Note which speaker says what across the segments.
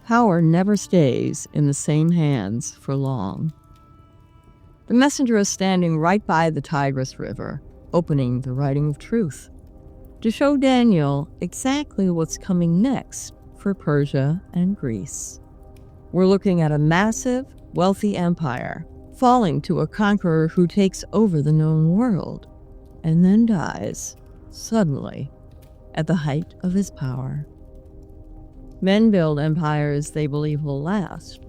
Speaker 1: Power never stays in the same hands for long. The messenger is standing right by the Tigris River, opening the writing of truth, to show Daniel exactly what's coming next for Persia and Greece. We're looking at a massive, wealthy empire falling to a conqueror who takes over the known world and then dies, suddenly, at the height of his power. Men build empires they believe will last,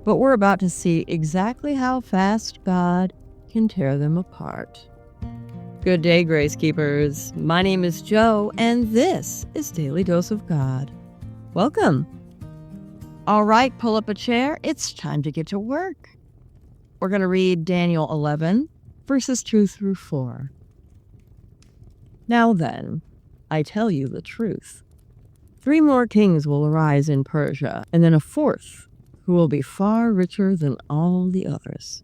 Speaker 1: but we're about to see exactly how fast God can tear them apart. Good day, Grace Keepers. My name is Joe, and this is Daily Dose of God. Welcome. All right, pull up a chair. It's time to get to work. We're going to read Daniel 11, verses 2 through 4. Now then, I tell you the truth. 3 more kings will arise in Persia, and then a 4th, who will be far richer than all the others.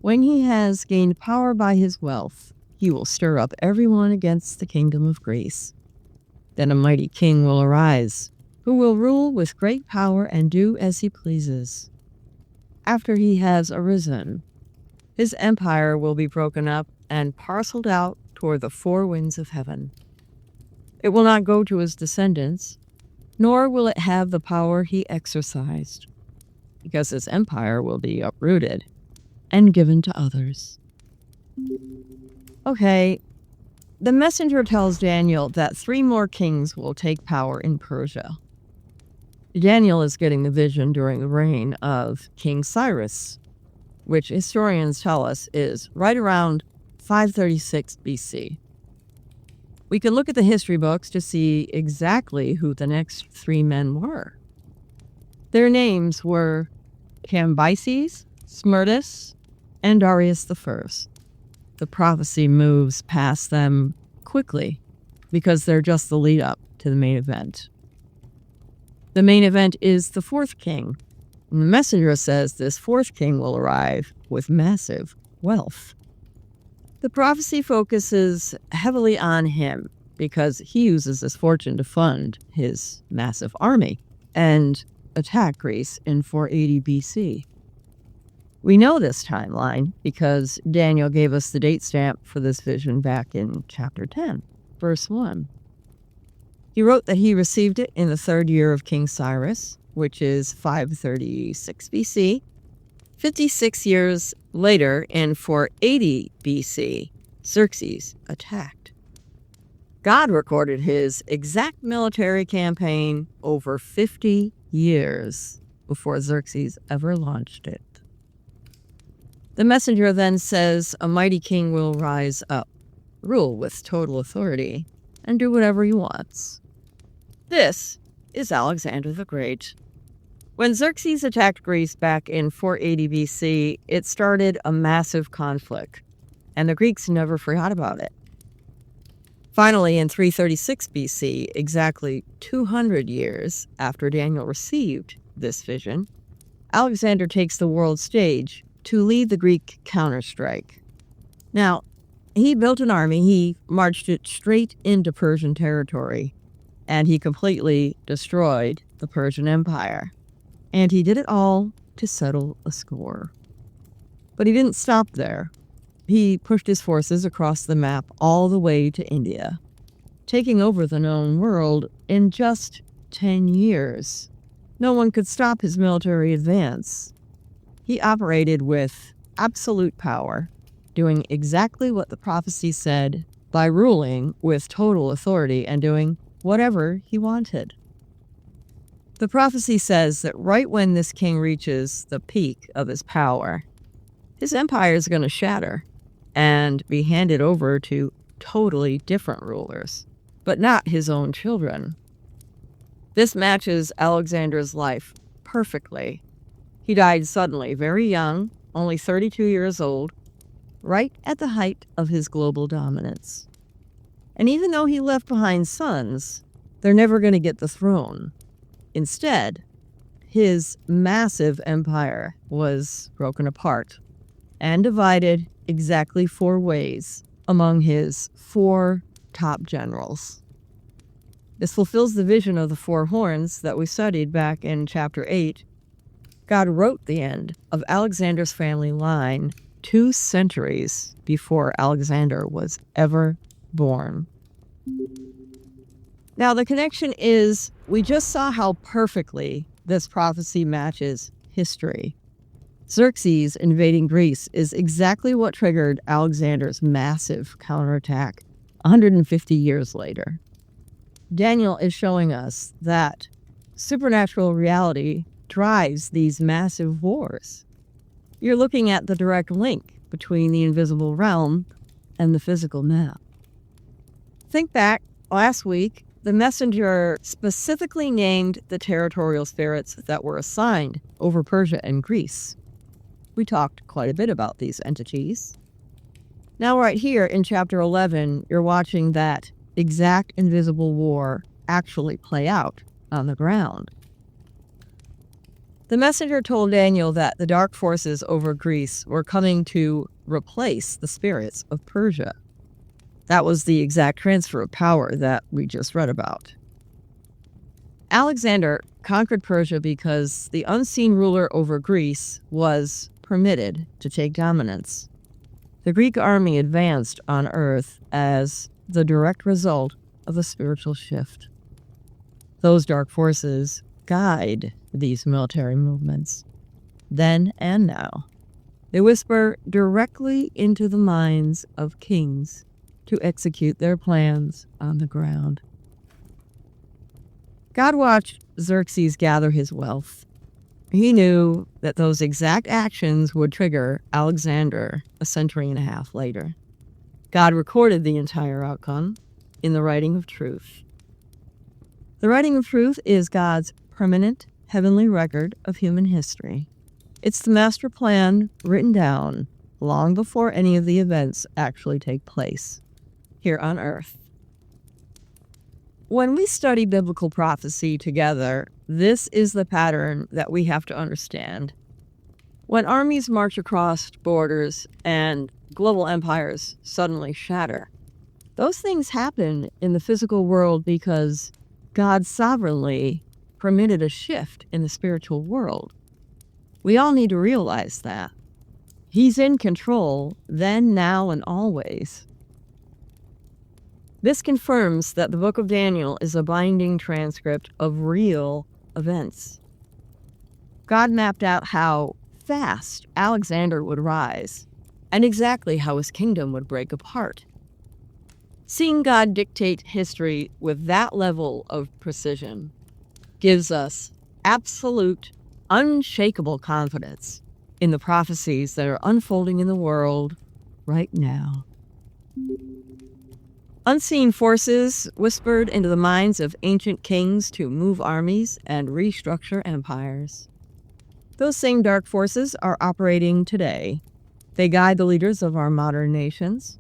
Speaker 1: When he has gained power by his wealth, he will stir up everyone against the kingdom of Greece. Then a mighty king will arise, who will rule with great power and do as he pleases. After he has arisen, his empire will be broken up and parceled out toward the 4 winds of heaven. It will not go to his descendants, nor will it have the power he exercised, because his empire will be uprooted and given to others. Okay, the messenger tells Daniel that 3 more kings will take power in Persia. Daniel is getting the vision during the reign of King Cyrus, which historians tell us is right around 536 BC. We can look at the history books to see exactly who the next 3 men were. Their names were Cambyses, Smerdis, and Darius I. The prophecy moves past them quickly because they're just the lead up to the main event. The main event is the 4th king. And the messenger says this 4th king will arrive with massive wealth. The prophecy focuses heavily on him because he uses his fortune to fund his massive army and attack Greece in 480 BC. We know this timeline because Daniel gave us the date stamp for this vision back in chapter 10, verse 1. He wrote that he received it in the 3rd year of King Cyrus, which is 536 BC. 56 years later, in 480 BC, Xerxes attacked. God recorded his exact military campaign over 50 years before Xerxes ever launched it. The messenger then says a mighty king will rise up, rule with total authority, and do whatever he wants. This is Alexander the Great. When Xerxes attacked Greece back in 480 BC, it started a massive conflict, and the Greeks never forgot about it. Finally, in 336 BC, exactly 200 years after Daniel received this vision, Alexander takes the world stage to lead the Greek counterstrike. Now, he built an army, he marched it straight into Persian territory, and he completely destroyed the Persian Empire. And he did it all to settle a score. But he didn't stop there. He pushed his forces across the map all the way to India, taking over the known world in just 10 years. No one could stop his military advance. He operated with absolute power, doing exactly what the prophecy said by ruling with total authority and doing whatever he wanted. The prophecy says that right when this king reaches the peak of his power, his empire is going to shatter and be handed over to totally different rulers, but not his own children. This matches Alexander's life perfectly. He died suddenly, very young, only 32 years old, right at the height of his global dominance. And even though he left behind sons, they're never going to get the throne. Instead, his massive empire was broken apart and divided exactly 4 ways among his 4 top generals. This fulfills the vision of the four horns that we studied back in chapter 8. God wrote the end of Alexander's family line 2 centuries before Alexander was ever born. Now, the connection is we just saw how perfectly this prophecy matches history. Xerxes invading Greece is exactly what triggered Alexander's massive counterattack 150 years later. Daniel is showing us that supernatural reality drives these massive wars. You're looking at the direct link between the invisible realm and the physical map. Think back, last week, the messenger specifically named the territorial spirits that were assigned over Persia and Greece. We talked quite a bit about these entities. Now right here in chapter 11, you're watching that exact invisible war actually play out on the ground. The messenger told Daniel that the dark forces over Greece were coming to replace the spirits of Persia. That was the exact transfer of power that we just read about. Alexander conquered Persia because the unseen ruler over Greece was permitted to take dominance. The Greek army advanced on earth as the direct result of a spiritual shift. Those dark forces guide these military movements, then and now. They whisper directly into the minds of kings to execute their plans on the ground. God watched Xerxes gather his wealth. He knew that those exact actions would trigger Alexander a century and a half later. God recorded the entire outcome in the writing of truth. The writing of truth is God's permanent heavenly record of human history. It's the master plan written down long before any of the events actually take place here on earth. When we study biblical prophecy together, this is the pattern that we have to understand. When armies march across borders and global empires suddenly shatter, those things happen in the physical world because God sovereignly permitted a shift in the spiritual world. We all need to realize that. He's in control, then, now, and always. This confirms that the book of Daniel is a binding transcript of real events. God mapped out how fast Alexander would rise and exactly how his kingdom would break apart. Seeing God dictate history with that level of precision gives us absolute, unshakable confidence in the prophecies that are unfolding in the world right now. Unseen forces whispered into the minds of ancient kings to move armies and restructure empires. Those same dark forces are operating today. They guide the leaders of our modern nations.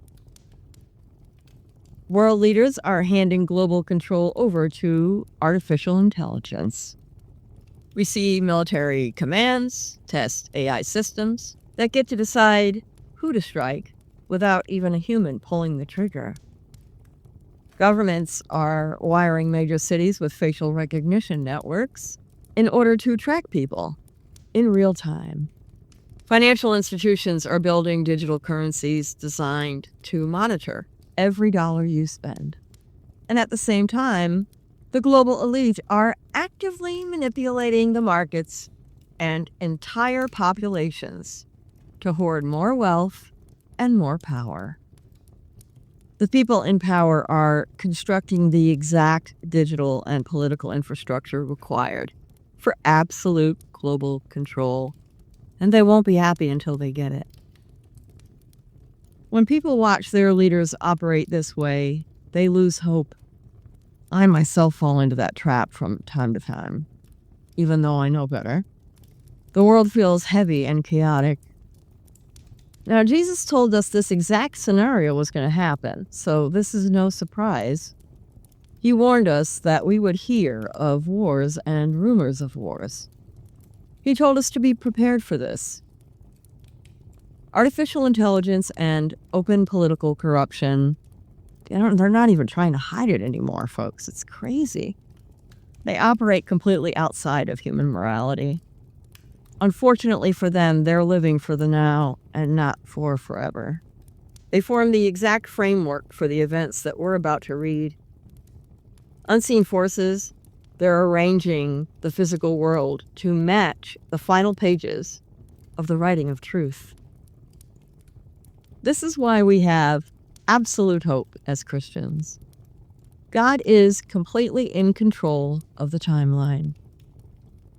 Speaker 1: World leaders are handing global control over to artificial intelligence. We see military commands test AI systems that get to decide who to strike without even a human pulling the trigger. Governments are wiring major cities with facial recognition networks in order to track people in real time. Financial institutions are building digital currencies designed to monitor every dollar you spend. And at the same time, the global elite are actively manipulating the markets and entire populations to hoard more wealth and more power. The people in power are constructing the exact digital and political infrastructure required for absolute global control, and they won't be happy until they get it. When people watch their leaders operate this way, they lose hope. I myself fall into that trap from time to time, even though I know better. The world feels heavy and chaotic. Now, Jesus told us this exact scenario was going to happen, so this is no surprise. He warned us that we would hear of wars and rumors of wars. He told us to be prepared for this. Artificial intelligence and open political corruption, They're not even trying to hide it anymore, folks. It's crazy. They operate completely outside of human morality. Unfortunately for them, they're living for the now and not for forever. They form the exact framework for the events that we're about to read. Unseen forces, they're arranging the physical world to match the final pages of the writing of truth. This is why we have absolute hope as Christians. God is completely in control of the timeline.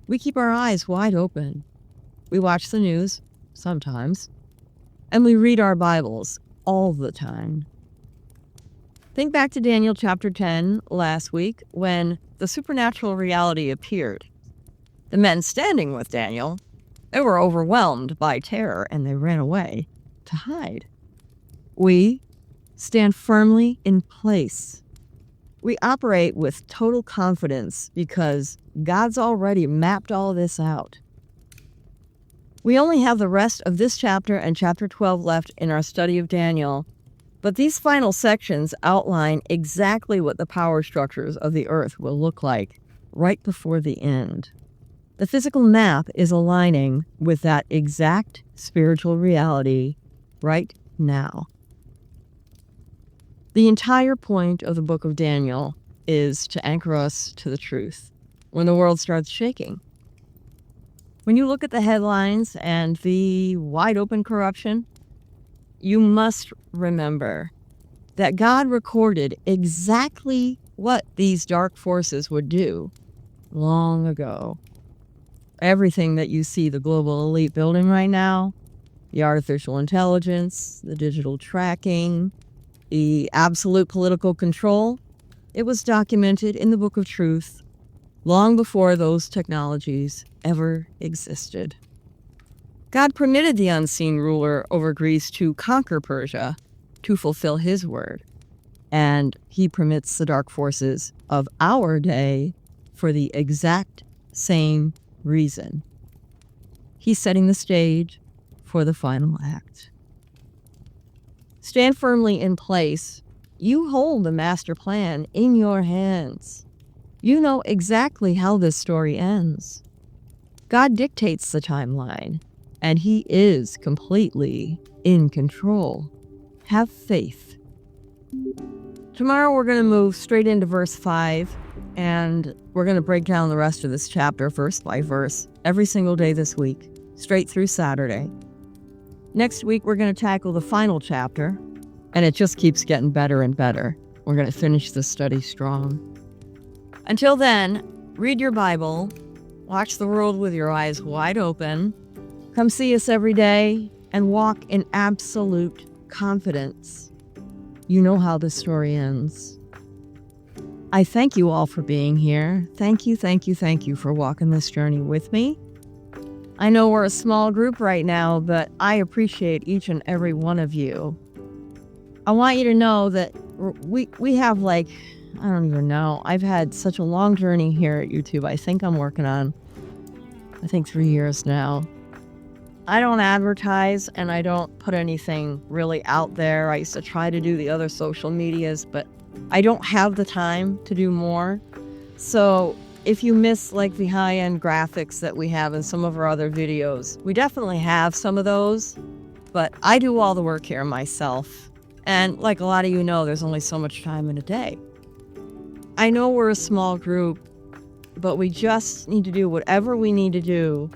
Speaker 1: We keep our eyes wide open. We watch the news, sometimes, and we read our Bibles all the time. Think back to Daniel chapter 10 last week when the supernatural reality appeared. The men standing with Daniel, they were overwhelmed by terror and they ran away to hide. We stand firmly in place. We operate with total confidence because God's already mapped all this out. We only have the rest of this chapter and chapter 12 left in our study of Daniel, but these final sections outline exactly what the power structures of the earth will look like right before the end. The physical map is aligning with that exact spiritual reality right now. The entire point of the book of Daniel is to anchor us to the truth when the world starts shaking. When you look at the headlines and the wide open corruption, you must remember that God recorded exactly what these dark forces would do long ago. Everything that you see the global elite building right now, the artificial intelligence, the digital tracking, the absolute political control, it was documented in the Book of Truth long before those technologies ever existed. God permitted the unseen ruler over Greece to conquer Persia to fulfill his word. And he permits the dark forces of our day for the exact same reason. He's setting the stage for the final act. Stand firmly in place. You hold the master plan in your hands. You know exactly how this story ends. God dictates the timeline, and he is completely in control. Have faith. Tomorrow we're going to move straight into verse 5, and we're going to break down the rest of this chapter verse by verse every single day this week, straight through Saturday. Next week, we're going to tackle the final chapter, and it just keeps getting better and better. We're going to finish this study strong. Until then, read your Bible, watch the world with your eyes wide open, come see us every day, and walk in absolute confidence. You know how this story ends. I thank you all for being here. Thank you for walking this journey with me. I know we're a small group right now, but I appreciate each and every one of you. I want you to know that we have I don't even know. I've had such a long journey here at YouTube. I think I'm working on, 3 years now. I don't advertise and I don't put anything really out there. I used to try to do the other social medias, but I don't have the time to do more. So if you miss the high-end graphics that we have in some of our other videos, we definitely have some of those, but I do all the work here myself. And like a lot of you know, there's only so much time in a day. I know we're a small group, but we just need to do whatever we need to do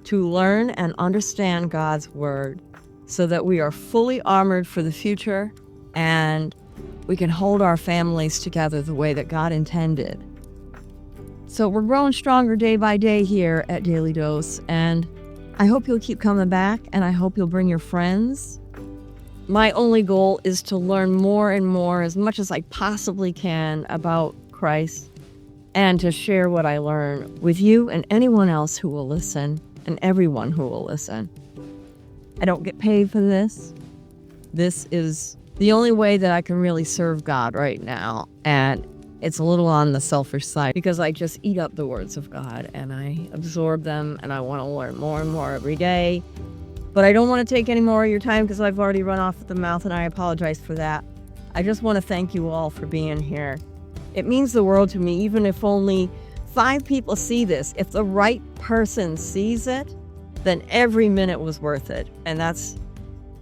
Speaker 1: to learn and understand God's word so that we are fully armored for the future and we can hold our families together the way that God intended. So we're growing stronger day by day here at Daily Dose, and I hope you'll keep coming back, and I hope you'll bring your friends. My only goal is to learn more and more, as much as I possibly can, about Christ, and to share what I learn with you and anyone else who will listen, and everyone who will listen. I don't get paid for this. This is the only way that I can really serve God right now, and it's a little on the selfish side because I just eat up the words of God and I absorb them and I want to learn more and more every day. But I don't want to take any more of your time because I've already run off at the mouth and I apologize for that. I just want to thank you all for being here. It means the world to me, even if only 5 people see this. If the right person sees it, then every minute was worth it. And that's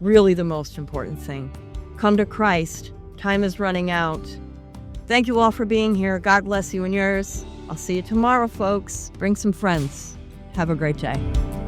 Speaker 1: really the most important thing. Come to Christ. Time is running out. Thank you all for being here. God bless you and yours. I'll see you tomorrow, folks. Bring some friends. Have a great day.